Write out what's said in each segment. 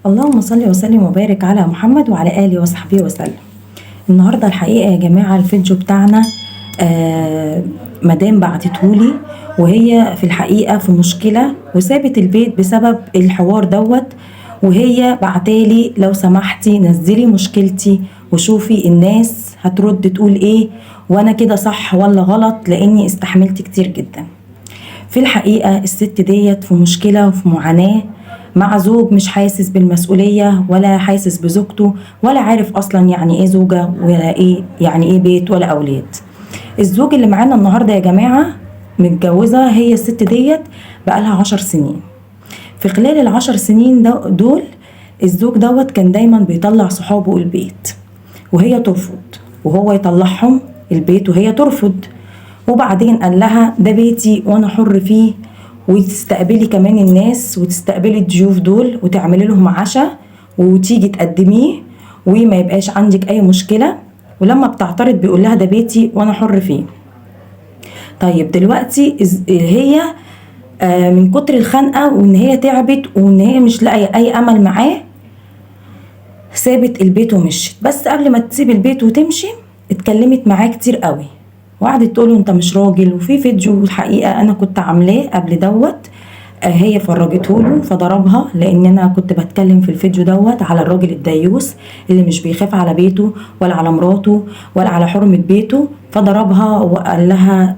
اللهم صل وسلم وبارك على محمد وعلى آله وصحبه وسلم. النهارده الحقيقة يا جماعة الفيديو بتاعنا مدام بعتتهولي، وهي في الحقيقة في مشكلة وسابت البيت بسبب الحوار دوت. وهي بعتالي لو سمحتي نزلي مشكلتي وشوفي الناس هترد تقول ايه، وانا كده صح ولا غلط، لاني استحملت كتير جدا. في الحقيقة الست ديت في مشكلة وفي معاناة مع زوج مش حاسس بالمسؤولية ولا حاسس بزوجته، ولا عارف أصلا يعني إيه زوجة ولا إيه يعني إيه بيت ولا أولاد. الزوج اللي معانا النهاردة يا جماعة متجوزة هي الست ديت بقالها 10 سنين. في خلال ال10 سنين دول الزوج دوت كان دايما بيطلع صحابه البيت وهي ترفض، وهو يطلعهم البيت وهي ترفض. وبعدين قال لها ده بيتي وانا حر فيه، وتستقبلي كمان الناس وتستقبلي الضيوف دول وتعملي لهم عشاء وتيجي تقدميه وما يبقاش عندك اي مشكلة. ولما بتعترض بيقول لها ده بيتي وانا حر فيه. طيب دلوقتي هي من كتر الخنقة وان هي تعبت وان هي مش لاقيه اي امل معاه سابت البيت ومشت. بس قبل ما تسيب البيت وتمشي اتكلمت معاه كتير قوي، وقعدت تقوله انت مش راجل. وفي فيديو الحقيقة انا كنت عاملاه قبل دوت، هي فرجته له فضربها، لان انا كنت بتكلم في الفيديو دوت على الراجل الديوس اللي مش بيخاف على بيته ولا على مراته ولا على حرمة بيته. فضربها وقال لها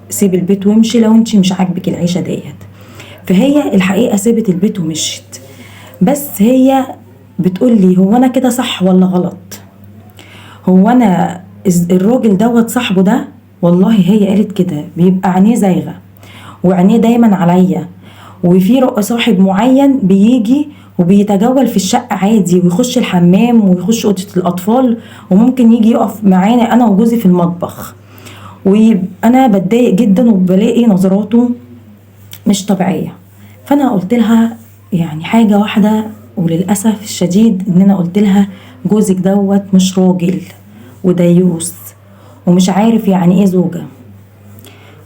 سيب البيت وامشي لو انت مش عاجبك العيشة ديت. فهي الحقيقة سابت البيت ومشيت. بس هي بتقول لي هو انا كده صح ولا غلط؟ هو انا الراجل دوت صاحبه ده، والله هي قالت كده بيبقى عينيه زايغه وعينيه دايما عليا، وفي صاحب معين بيجي وبيتجول في الشقه عادي ويخش الحمام ويخش اوضه الاطفال، وممكن يجي يقف معانا انا وجوزي في المطبخ، وانا بتضايق جدا وبلاقي نظراته مش طبيعيه. فانا قلت لها يعني حاجه واحده، وللاسف الشديد ان انا قلت لها جوزك دوت مش راجل وديوس ومش عارف يعني ايه زوجة،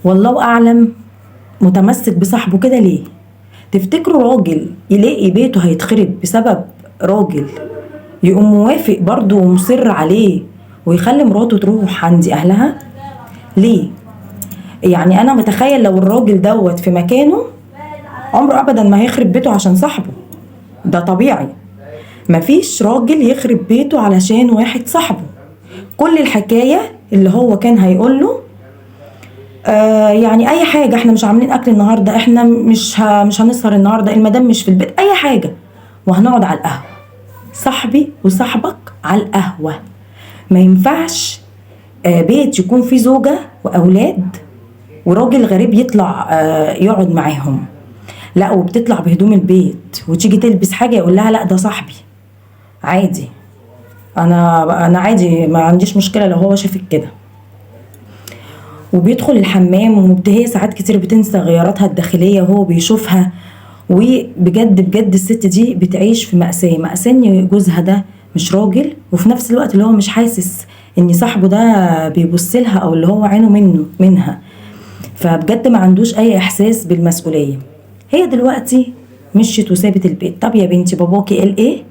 والله اعلم متمسك بصاحبه كده ليه؟ تفتكروا راجل يلاقي بيته هيتخرب بسبب راجل يقوم موافق برضه ومصر عليه ويخلي مراته تروح عند اهلها؟ ليه؟ يعني انا متخيل لو الراجل دوت في مكانه عمره ابدا ما هيخرب بيته عشان صاحبه، ده طبيعي. مفيش راجل يخرب بيته علشان واحد صاحبه. كل الحكاية اللي هو كان هيقول له يعني اي حاجة، احنا مش عاملين اكل النهاردة، احنا مش هنسهر النهاردة، المدام مش في البيت، اي حاجة، وهنقعد على القهوة. صاحبي وصاحبك على القهوة. ما ينفعش بيت يكون فيه زوجة واولاد وراجل غريب يطلع يقعد معاهم، لا وبتطلع بهدوم البيت وتيجي تلبس حاجة يقول لها لا ده صاحبي. عادي، انا عادي ما عنديش مشكلة لو هو شافك كده. وبيدخل الحمام وهي ساعات كتير بتنسى غياراتها الداخلية وهو بيشوفها. وبجد بجد الست دي بتعيش في مأساة ان جوزها ده مش راجل، وفي نفس الوقت اللي هو مش حاسس ان صاحبه ده بيبص لها او اللي هو عينه منها. فبجد ما عندوش اي احساس بالمسؤولية. هي دلوقتي مشيت وسابت البيت. طب يا بنتي باباكي قال ايه؟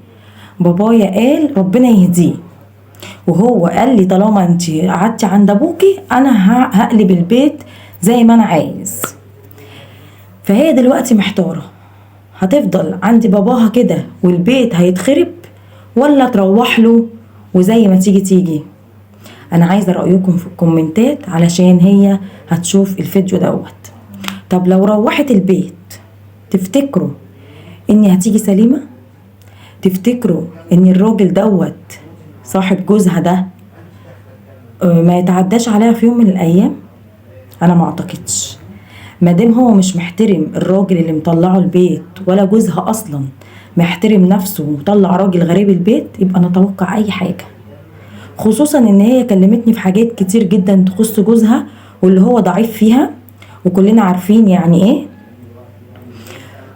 بابايا قال ربنا يهديه، وهو قال لي طالما انت قعدتي عند ابوكي انا هقلب البيت زي ما انا عايز. فهي دلوقتي محتارة، هتفضل عند باباها كده والبيت هيتخرب، ولا تروح له وزي ما تيجي تيجي؟ انا عايزة رأيكم في الكومنتات علشان هي هتشوف الفيديو دوت. طب لو روحت البيت تفتكروا اني هتيجي سليمة؟ تفتكروا ان الراجل دوت صاحب جوزها ده ما يتعداش عليها في يوم من الايام؟ انا ما اعتقدش. مادام هو مش محترم الراجل اللي مطلعه البيت، ولا جوزها اصلا محترم نفسه ومطلع راجل غريب البيت، يبقى نتوقع اي حاجة. خصوصا ان هي كلمتني في حاجات كتير جدا تخص جوزها واللي هو ضعيف فيها وكلنا عارفين يعني ايه.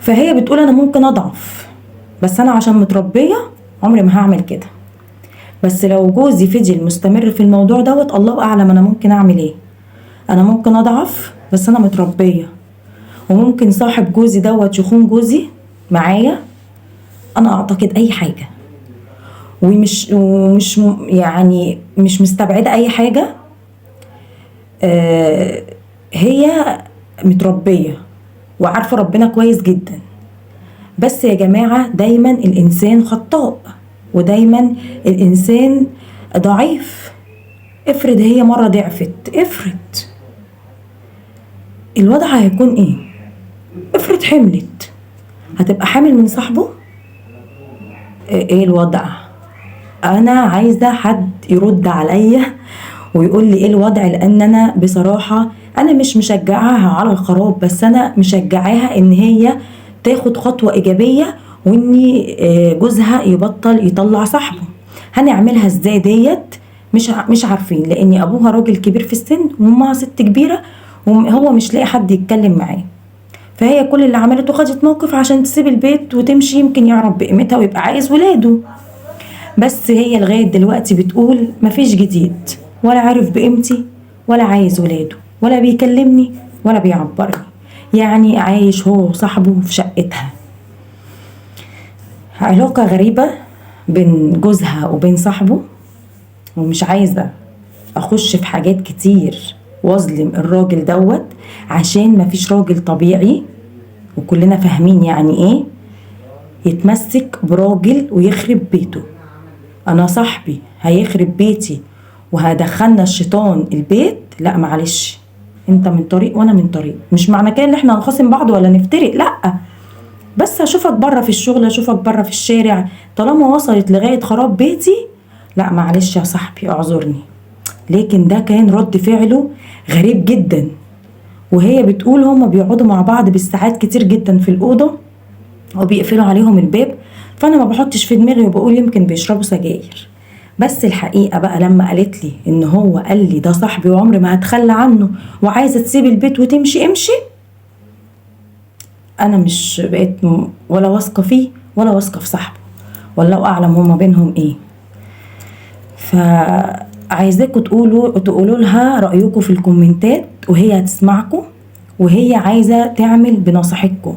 فهي بتقول انا ممكن اضعف بس انا عشان متربية عمري ما هعمل كده. بس لو جوزي فضل مستمر في الموضوع دوت الله اعلم انا ممكن اعمل ايه. انا ممكن اضعف بس انا متربية، وممكن صاحب جوزي دوت يخون جوزي معايا انا اعتقد اي حاجة، يعني مش مستبعدة اي حاجة. آه، هي متربية وعارفة ربنا كويس جدا. بس يا جماعة دايما الإنسان خطاء، ودايما الإنسان ضعيف. افرض هي مرة ضعفت، افرض الوضع هيكون ايه؟ افرض حملت، هتبقى حامل من صاحبه؟ ايه الوضع؟ انا عايزة حد يرد عليا ويقول لي ايه الوضع، لان انا بصراحة انا مش مشجعاها على الخراب، بس انا مشجعاها ان هي تاخد خطوة ايجابية، وان جوزها يبطل يطلع صاحبه. هنعملها ازاي ديت؟ مش عارفين، لان ابوها راجل كبير في السن وامها ست كبيرة، وهو مش لاقي حد يتكلم معاه. فهي كل اللي عملته خدت موقف عشان تسيب البيت وتمشي، يمكن يعرف بقيمتها ويبقى عايز ولاده. بس هي لغاية دلوقتي بتقول مفيش جديد، ولا عارف بقيمتي ولا عايز ولاده ولا بيكلمني ولا بيعبرني، يعني عايش هو وصاحبه في شقتها. علاقة غريبة بين جوزها وبين صاحبه، ومش عايزة اخش في حاجات كتير واظلم الراجل دوت، عشان مفيش راجل طبيعي وكلنا فاهمين يعني ايه يتمسك براجل ويخرب بيته. انا صاحبي هيخرب بيتي وهدخلنا الشيطان البيت؟ لا معلش، انت من طريق وانا من طريق، مش معنى كده ان احنا هنخاصم بعض ولا نفترق، لا، بس اشوفك بره في الشغل، اشوفك بره في الشارع، طالما وصلت لغاية خراب بيتي لا معلش يا صاحبي اعذرني. لكن ده كان رد فعله غريب جدا. وهي بتقول هما بيقعدوا مع بعض بالساعات كتير جدا في الأوضة وبيقفلوا عليهم الباب، فأنا ما بحطش في دماغي وبقول يمكن بيشربوا سجاير. بس الحقيقة بقى لما قالت لي إن هو قال لي ده صاحبي وعمري ما هتخلى عنه وعايزة تسيب البيت وتمشي، امشي، أنا مش بقيت ولا واثقة فيه ولا واثقة في صاحبه، والله أعلم هما بينهم إيه. فعايزاكم تقولوا لها رأيكم في الكومنتات، وهي هتسمعكم، وهي عايزة تعمل بنصيحتكم.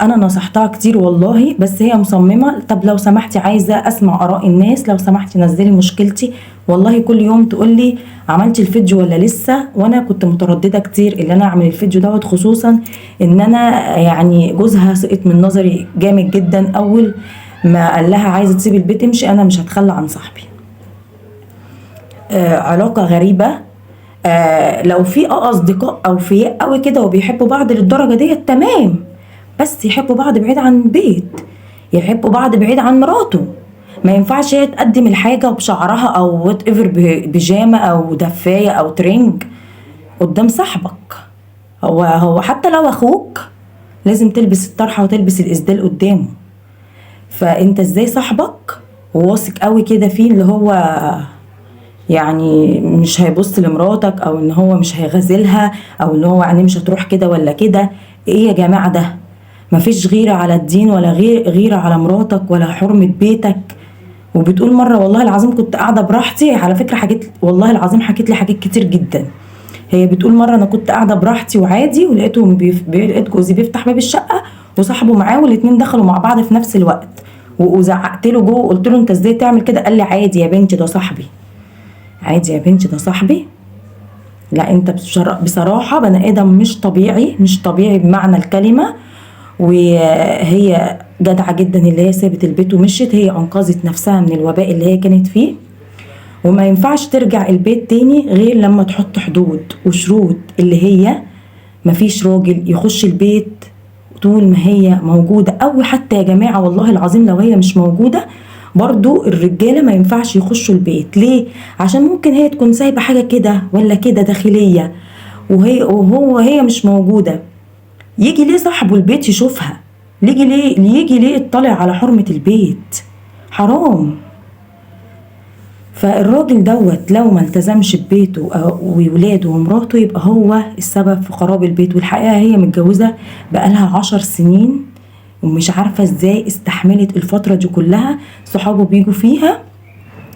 انا نصحتها كتير والله، بس هي مصممة. طب لو سمحتي عايزة اسمع اراء الناس، لو سمحتي نزلي مشكلتي. والله كل يوم تقولي عملتي الفيديو ولا لسه، وانا كنت مترددة كتير ان انا اعمل الفيديو دوت، خصوصا ان انا يعني جوزها سقط من نظري جامد جدا. اول ما قال لها عايزة تسيب البيت امشي، انا مش هتخلى عن صاحبي. علاقة غريبة. لو في اصدقاء اوفياء قوي كده وبيحبوا بعض للدرجة ديت تمام، بس يحبوا بعض بعيد عن البيت، يحبوا بعض بعيد عن مراته. ما ينفعش هي تقدم الحاجة بشعرها او وات ايفر، بيجامة او دفاية او ترنج قدام صاحبك. هو حتى لو اخوك لازم تلبس الطرحة وتلبس الاسدال قدامه. فانت ازاي صاحبك وواثق قوي كده فيه اللي هو يعني مش هيبص لمراتك، او ان هو مش هيغازلها، او ان هو يعني مش هتروح كده ولا كده؟ ايه يا جماعة ده؟ مفيش غيرة على الدين ولا غيرة على مراتك ولا حرمة بيتك. وبتقول مرة والله العظيم كنت قاعدة براحتي، على فكرة حكيت والله العظيم حكيت لي حاجات كتير جدا. هي بتقول مرة انا كنت قاعدة براحتي وعادي، ولقيتهم لقيت جوزي بيفتح باب الشقة وصاحبه معاه، والاتنين دخلوا مع بعض في نفس الوقت، وزعقت له جوه وقلت له انت ازاي تعمل كده؟ قال لي عادي يا بنتي ده صاحبي. عادي يا بنتي ده صاحبي؟ لا انت بصراحة بني ادم مش طبيعي، مش طبيعي بمعنى الكلمة. وهي جدعة جدا اللي هي سابت البيت ومشيت، هي انقذت نفسها من الوباء اللي هي كانت فيه. وما ينفعش ترجع البيت تاني غير لما تحط حدود وشروط، اللي هي مفيش راجل يخش البيت طول ما هي موجودة، او حتى يا جماعة والله العظيم لو هي مش موجودة برضو الرجالة ما ينفعش يخشوا البيت. ليه؟ عشان ممكن هي تكون سايبة حاجة كده ولا كده داخلية وهي مش موجودة. يجي ليه صاحبه البيت يشوفها؟ يجي ليه يطلع على حرمة البيت؟ حرام. فالراجل دوت لو ما التزمش ببيته وولاده ومراته يبقى هو السبب في خراب البيت. والحقيقة هي متجوزة بقالها 10 سنين ومش عارفة ازاي استحملت الفترة دي كلها. صحابه بيجوا فيها،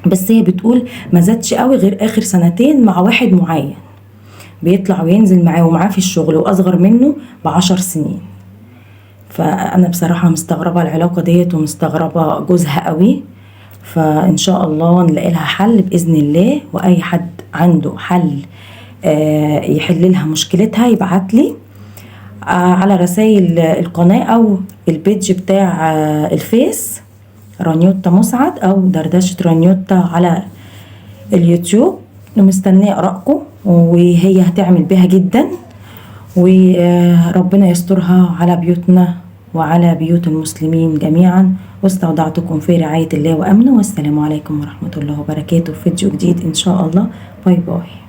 بس هي بتقول ما زادش قوي غير اخر سنتين مع واحد معين بيطلع وينزل معاه ومعاه في الشغل واصغر منه ب10 سنين. فانا بصراحة مستغربة العلاقة ديت ومستغربة جوزها قوي. فان شاء الله نلاقي لها حل باذن الله، واي حد عنده حل يحل لها مشكلتها يبعت لي على رسائل القناة او البيج بتاع الفيس رانيوتا مسعد، او دردشة رانيوتا على اليوتيوب. ومستنية ارائكم، وهي هتعمل بها جدا، وربنا يسترها على بيوتنا وعلى بيوت المسلمين جميعا. واستودعتكم في رعاية الله وأمنه، والسلام عليكم ورحمة الله وبركاته في فيديو جديد إن شاء الله. باي باي.